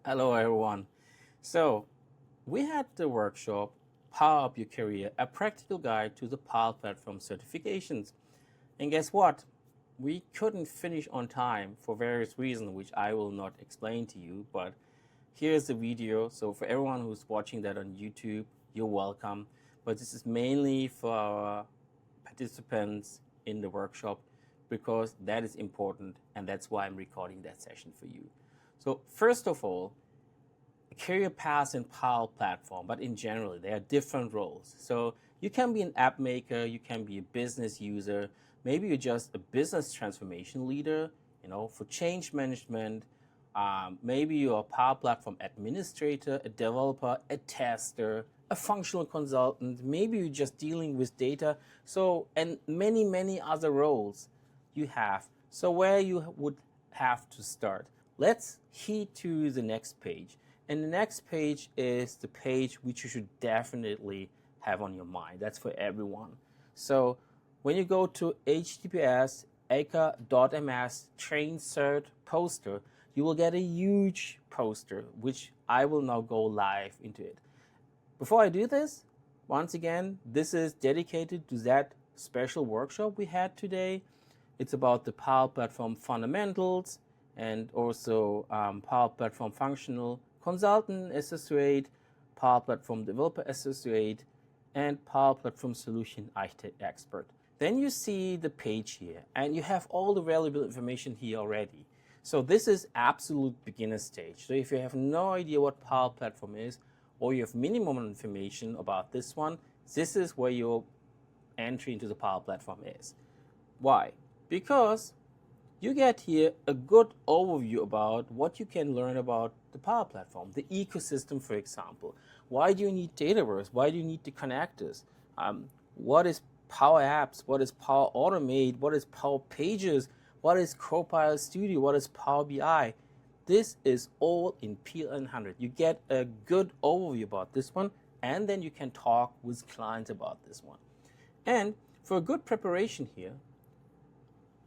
Hello, everyone. So, we had the workshop Power Up Your Career, a practical guide to the Power Platform certifications. And guess what? We couldn't finish on time for various reasons, which I will not explain to you. But here's the video. So, for everyone who's watching that on YouTube, you're welcome. But this is mainly for our participants in the workshop because that is important, and that's why I'm recording that session for you. So, first of all, career paths and Power Platform, but in general, there are different roles. So you can be an app maker, you can be a business user, maybe you're just a business transformation leader, for change management. Maybe you're a Power Platform administrator, a developer, a tester, a functional consultant. Maybe you're just dealing with data. So, and many, many other roles you have. So, where you would have to start? Let's head to the next page. And the next page is the page which you should definitely have on your mind. That's for everyone. So when you go to https aka.ms train cert poster, you will get a huge poster, which I will now go live into it. Before I do this, once again, this is dedicated to that special workshop we had today. It's about the Power Platform fundamentals and also Power Platform functional consultant associate, Power Platform developer associate, and Power Platform solution architect expert. Then you see the page here, and you have all the valuable information here already. So this is absolute beginner stage. So if you have no idea what Power Platform is, or you have minimum information about this one, this is where your entry into the Power Platform is. Why? Because you get here a good overview about what you can learn about the Power Platform, the ecosystem, for example. Why do you need Dataverse? Why do you need the connectors? What is Power Apps? What is Power Automate? What is Power Pages? What is Copilot Studio? What is Power BI? This is all in PL100. You get a good overview about this one, and then you can talk with clients about this one. And for a good preparation here,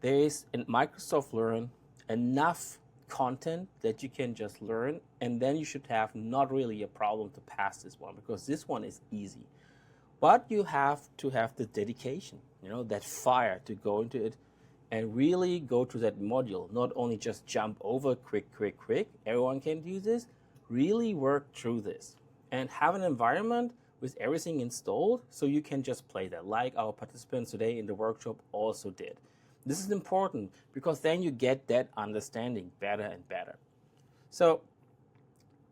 there is in Microsoft Learn enough content that you can just learn, and then you should have not really a problem to pass this one because this one is easy. But you have to have the dedication, that fire to go into it and really go to that module, not only just jump over quick. Everyone can do this. Really work through this and have an environment with everything installed so you can just play that, like our participants today in the workshop also did. This is important because then you get that understanding better and better. So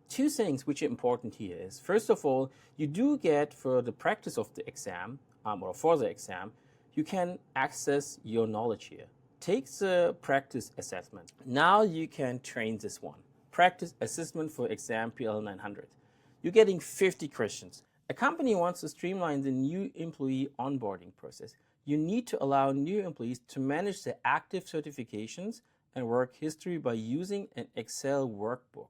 two things which are important here is, first of all, you do get for the practice of the exam or for the exam, you can access your knowledge here. Take the practice assessment. Now you can train this one. Practice assessment for exam PL900. You're getting 50 questions. A company wants to streamline the new employee onboarding process. You need to allow new employees to manage their active certifications and work history by using an Excel workbook.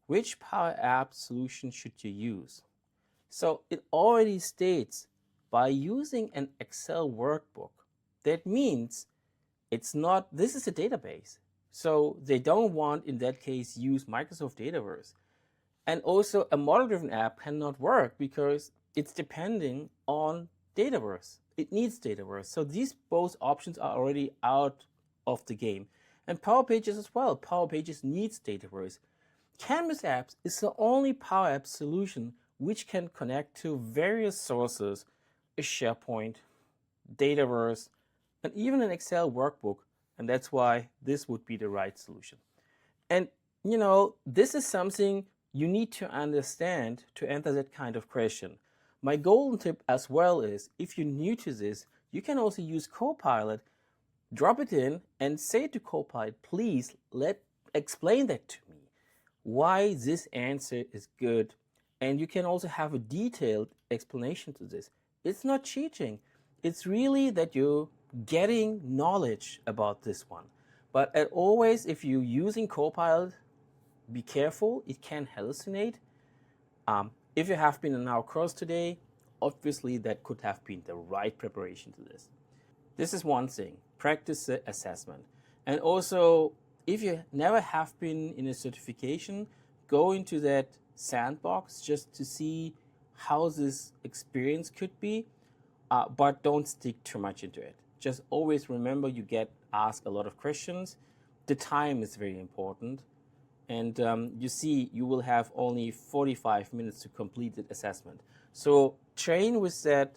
Which Power App solution should you use? So it already states by using an Excel workbook. That means this is a database. So they don't want, in that case, use Microsoft Dataverse. And also a model-driven app cannot work because it's depending on Dataverse. It needs Dataverse. So these both options are already out of the game. And Power Pages as well. Power Pages needs Dataverse. Canvas Apps is the only Power App solution which can connect to various sources, a SharePoint, Dataverse, and even an Excel workbook. And that's why this would be the right solution. And, this is something you need to understand to answer that kind of question. My golden tip as well is, if you're new to this, you can also use Copilot, drop it in and say to Copilot, please explain that to me, why this answer is good. And you can also have a detailed explanation to this. It's not cheating. It's really that you're getting knowledge about this one. But as always, if you're using Copilot, be careful, it can hallucinate. If you have been in our course today, obviously that could have been the right preparation to this. This is one thing, practice the assessment. And also if you never have been in a certification, go into that sandbox just to see how this experience could be, but don't stick too much into it. Just always remember you get asked a lot of questions. The time is very important. And you see, you will have only 45 minutes to complete the assessment. So train with that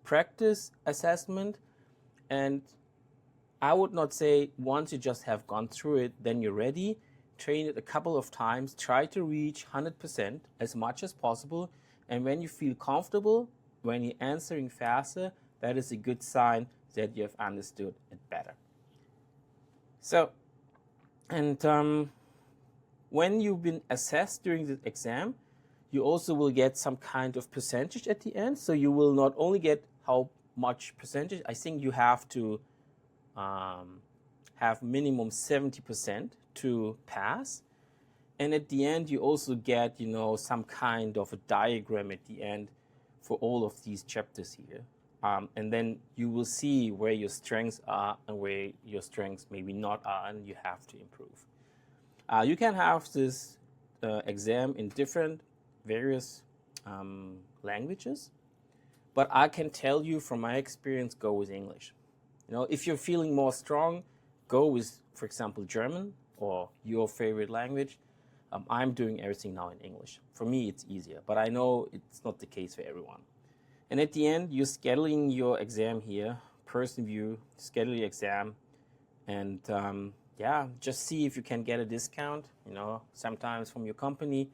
practice assessment. And I would not say once you just have gone through it, then you're ready. Train it a couple of times. Try to reach 100% as much as possible. And when you feel comfortable, when you're answering faster, that is a good sign that you have understood it better. So, and when you've been assessed during the exam, you also will get some kind of percentage at the end. So you will not only get how much percentage, I think you have to have minimum 70% to pass. And at the end, you also get, some kind of a diagram at the end for all of these chapters here. And then you will see where your strengths are and where your strengths maybe not are, and you have to improve. You can have this exam in different, various languages, but I can tell you from my experience, go with English. If you're feeling more strong, go with, for example, German or your favorite language. I'm doing everything now in English. For me, it's easier, but I know it's not the case for everyone. And at the end, you're scheduling your exam here, person view, schedule your exam, and just see if you can get a discount, sometimes from your company,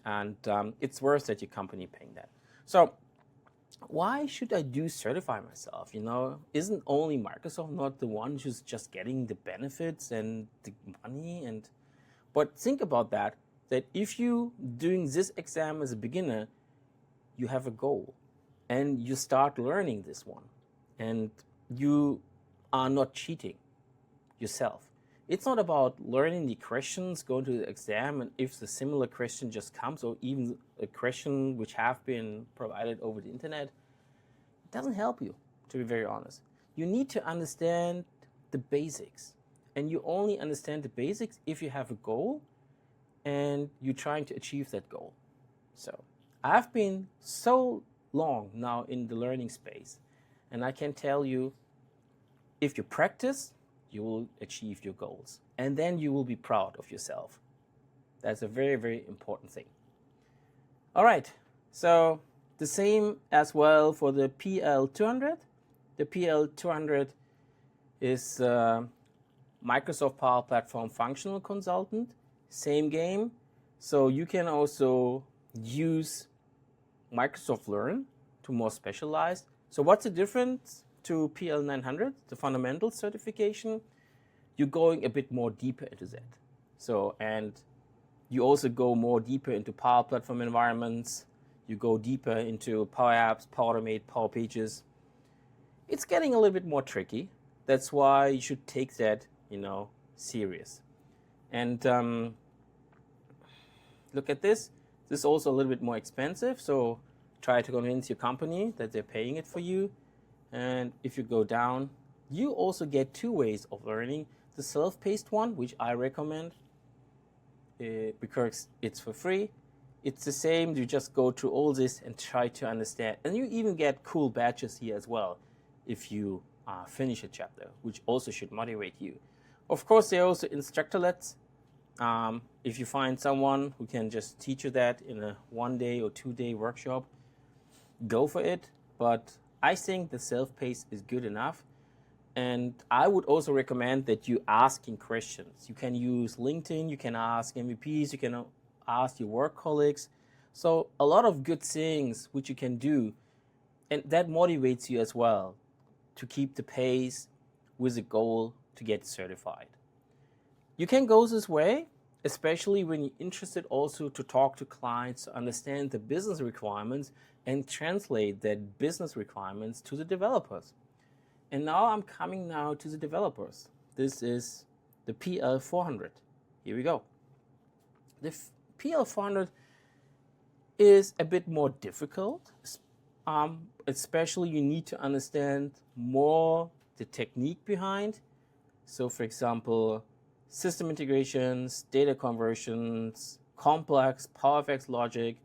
and it's worth that your company paying that. So why should I certify myself? Isn't only Microsoft not the one who's just getting the benefits and the money? But think about that if you doing this exam as a beginner, you have a goal and you start learning this one, and you are not cheating yourself. It's not about learning the questions, going to the exam, and if the similar question just comes, or even a question which have been provided over the internet, it doesn't help you, to be very honest. You need to understand the basics. And you only understand the basics if you have a goal and you're trying to achieve that goal. So I've been so long now in the learning space, and I can tell you, if you practice, you will achieve your goals, and then you will be proud of yourself. That's a very, very important thing. All right, so the same as well for the PL200. The PL200 is Microsoft Power Platform Functional Consultant, same game. So you can also use Microsoft Learn to more specialized. So what's the difference to PL900, the fundamental certification? You're going a bit more deeper into that. So, and you also go more deeper into Power Platform environments. You go deeper into Power Apps, Power Automate, Power Pages. It's getting a little bit more tricky. That's why you should take that, serious. And look at this. This is also a little bit more expensive. So try to convince your company that they're paying it for you. And if you go down, you also get two ways of learning. The self-paced one, which I recommend because it's for free. It's the same. You just go through all this and try to understand. And you even get cool badges here as well if you finish a chapter, which also should motivate you. Of course, there are also instructorlets. If you find someone who can just teach you that in a 1-day or 2-day workshop, go for it. But I think the self-paced is good enough. And I would also recommend that you asking questions. You can use LinkedIn, you can ask MVPs, you can ask your work colleagues. So a lot of good things which you can do, and that motivates you as well to keep the pace with a goal to get certified. You can go this way, especially when you're interested also to talk to clients, to understand the business requirements and translate that business requirements to the developers. And now I'm coming now to the developers. This is the PL400. Here we go. The PL400 is a bit more difficult. Especially you need to understand more the technique behind. So for example, system integrations, data conversions, complex PowerFX logic,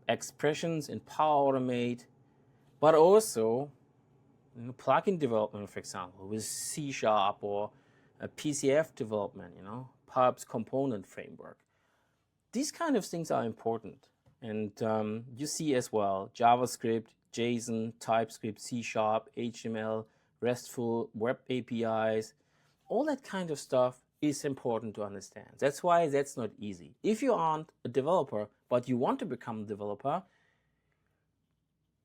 expressions in Power Automate, but also plugin development, for example, with C# or a PCF development, PubS component framework. These kind of things are important. And you see as well, JavaScript, JSON, TypeScript, C#, HTML, RESTful, web APIs, all that kind of stuff is important to understand. That's why that's not easy. If you aren't a developer, but you want to become a developer,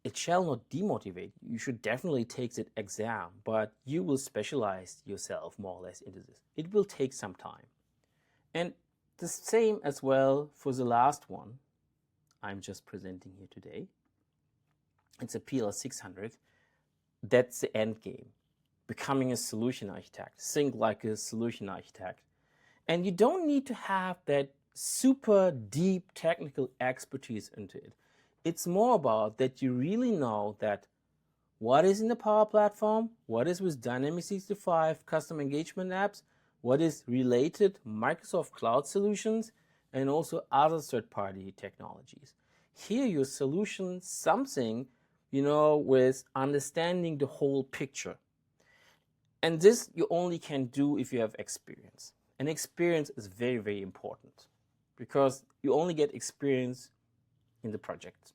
it shall not demotivate. You should definitely take that exam, but you will specialize yourself more or less into this. It will take some time. And the same as well for the last one I'm just presenting here today. It's a PL600. That's the end game. Becoming a solution architect. Think like a solution architect. And you don't need to have that super deep technical expertise into it. It's more about that you really know that what is in the Power Platform, what is with Dynamics 365 custom engagement apps, what is related Microsoft Cloud solutions, and also other third-party technologies. Here your solution something, with understanding the whole picture. And this you only can do if you have experience. And experience is very, very important because you only get experience in the project.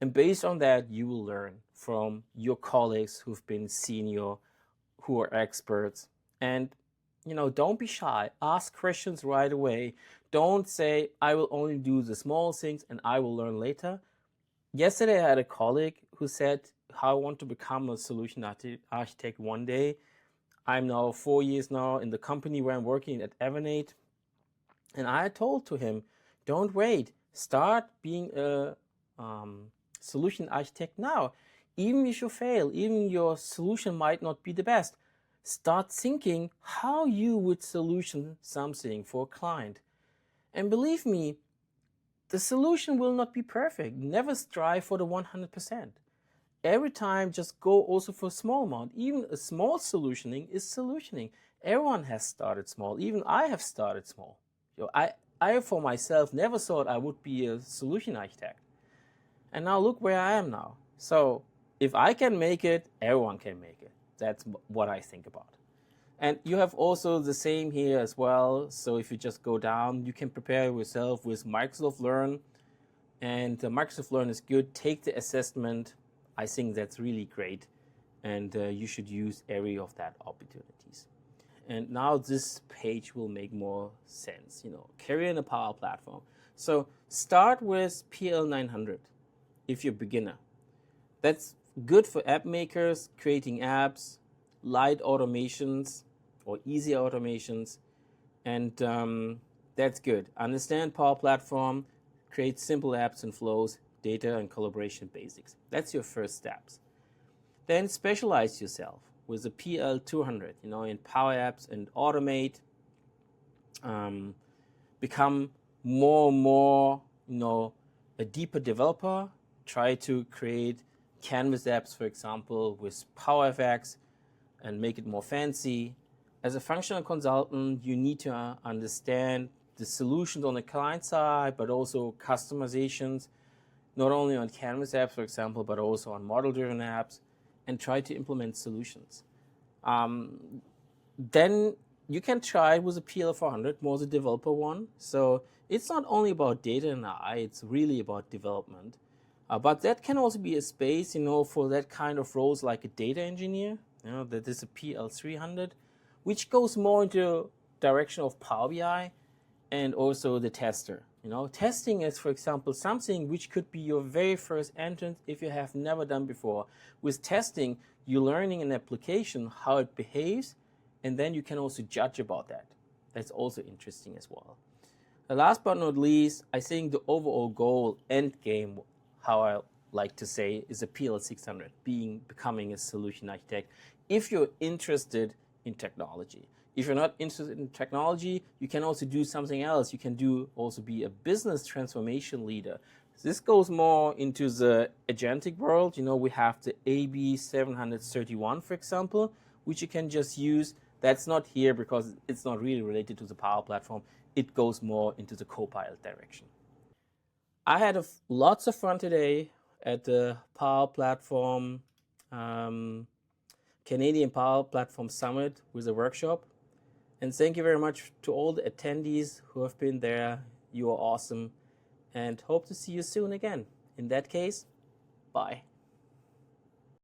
And based on that, you will learn from your colleagues who've been senior, who are experts. And, don't be shy. Ask questions right away. Don't say, I will only do the small things and I will learn later. Yesterday, I had a colleague who said, I want to become a solution architect one day. I'm now 4 years now in the company where I'm working at Evanate. And I told to him, don't wait. Start being a solution architect now. Even if you fail, even your solution might not be the best, start thinking how you would solution something for a client. And believe me, the solution will not be perfect. Never strive for the 100%. Every time just go also for a small amount. Even a small solutioning is solutioning. Everyone has started small. Even I have started small. I for myself never thought I would be a solution architect. And now look where I am now. So if I can make it, everyone can make it. That's what I think about. And you have also the same here as well. So if you just go down, you can prepare yourself with Microsoft Learn. And Microsoft Learn is good. Take the assessment. I think that's really great. And you should use every of that opportunities. And now this page will make more sense. Career in a Power Platform. So start with PL900 if you're a beginner. That's good for app makers, creating apps, light automations or easy automations. And that's good. Understand Power Platform, create simple apps and flows, data and collaboration basics. That's your first steps. Then specialize yourself with the PL200, in Power Apps and Automate. Become more and more, a deeper developer. Try to create Canvas apps, for example, with PowerFX and make it more fancy. As a functional consultant, you need to understand the solutions on the client side, but also customizations, not only on Canvas apps, for example, but also on model-driven apps, and try to implement solutions. Then you can try with a PL400, more the developer one. So it's not only about data and AI, it's really about development. But that can also be a space, for that kind of roles like a data engineer. That is a PL300, which goes more into direction of Power BI and also the tester. Testing is, for example, something which could be your very first entrance if you have never done before. With testing, you're learning an application, how it behaves, and then you can also judge about that. That's also interesting as well. Last but not least, I think the overall goal, end game, how I like to say, is a PL600, becoming a solution architect. If you're interested in technology. If you're not interested in technology, you can also do something else. You can also be a business transformation leader. This goes more into the agentic world. We have the AB731, for example, which you can just use That's not here because it's not really related to the Power Platform. It goes more into the Copilot direction. I had lots of fun today at the Power Platform, Canadian Power Platform Summit with a workshop. And thank you very much to all the attendees who have been there. You are awesome. And hope to see you soon again. In that case, bye.